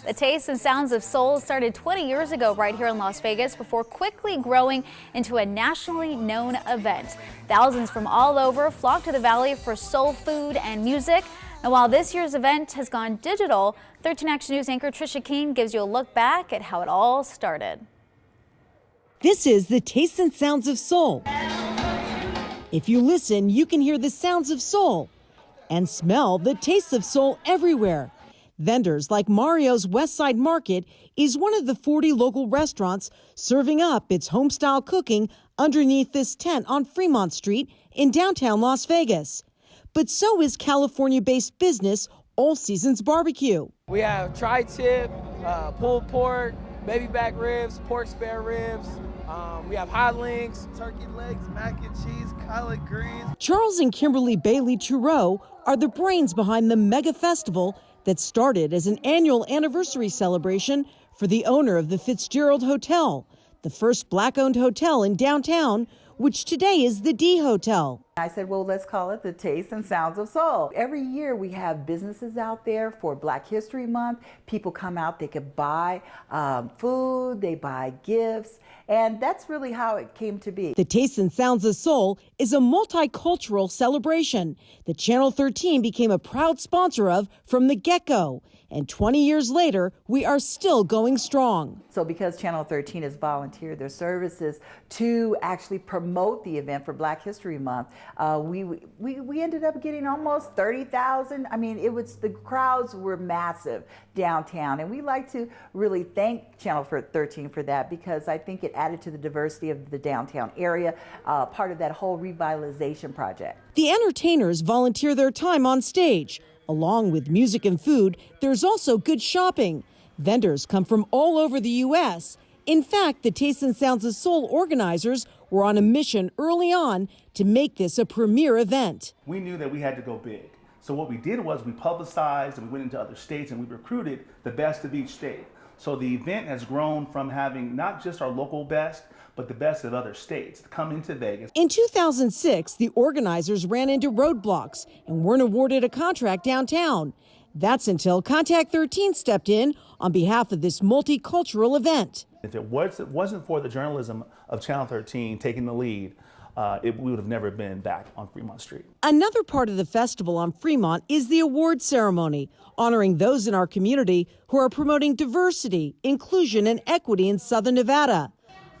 The Tastes and Sounds of Soul started 20 years ago right here in Las Vegas before quickly growing into a nationally known event. Thousands from all over flock to the valley for soul food and music. Now, while this year's event has gone digital, 13 Action News anchor Trisha Keene gives you a look back at how it all started. This is the Tastes and Sounds of Soul. If you listen, you can hear the sounds of soul and smell the tastes of soul everywhere. Vendors like Mario's Westside Market is one of the 40 local restaurants serving up its home-style cooking underneath this tent on Fremont Street in downtown Las Vegas. But so is California-based business All Seasons Barbecue. We have tri-tip, pulled pork, baby back ribs, pork spare ribs. We have hot links, turkey legs, mac and cheese, collard greens. Charles and Kimberly Bailey Trureau are the brains behind the mega festival that started as an annual anniversary celebration for the owner of the Fitzgerald Hotel, the first Black-owned hotel in downtown, which today is the D Hotel. I said, well, let's call it the Tastes and Sounds of Soul. Every year we have businesses out there for Black History Month. People come out, they could buy food, they buy gifts, and that's really how it came to be. The Tastes and Sounds of Soul is a multicultural celebration that Channel 13 became a proud sponsor of from the get-go. And 20 years later, we are still going strong. So because Channel 13 has volunteered their services to actually promote the event for Black History Month, we ended up getting almost 30,000. I mean, the crowds were massive downtown, and we like to really thank Channel 13 for that, because I think it added to the diversity of the downtown area, part of that whole revitalization project. The entertainers volunteer their time on stage. Along with music and food, there's also good shopping. Vendors come from all over the U.S. In fact, the Tastes and Sounds of Soul organizers were on a mission early on to make this a premier event. We knew that we had to go big. So what we did was we publicized and we went into other states and we recruited the best of each state. So the event has grown from having not just our local best, but the best of other states to come into Vegas. In 2006, the organizers ran into roadblocks and weren't awarded a contract downtown. That's until Contact 13 stepped in on behalf of this multicultural event. If it wasn't for the journalism of Channel 13 taking the lead, we would have never been back on Fremont Street. Another part of the festival on Fremont is the award ceremony, honoring those in our community who are promoting diversity, inclusion, and equity in Southern Nevada.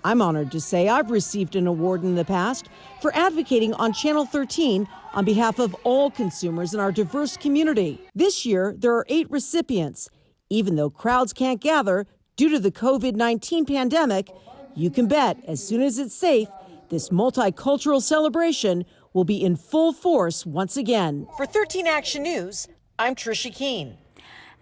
I'm honored to say I've received an award in the past for advocating on Channel 13 on behalf of all consumers in our diverse community. This year, there are 8 recipients. Even though crowds can't gather due to the COVID-19 pandemic, you can bet as soon as it's safe, this multicultural celebration will be in full force once again. For 13 Action News, I'm Trisha Keene.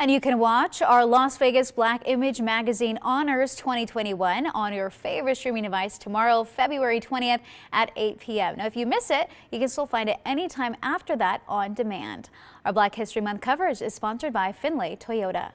And you can watch our Las Vegas Black Image Magazine Honors 2021 on your favorite streaming device tomorrow, February 20th at 8 p.m. Now, if you miss it, you can still find it anytime after that on demand. Our Black History Month coverage is sponsored by Finlay Toyota.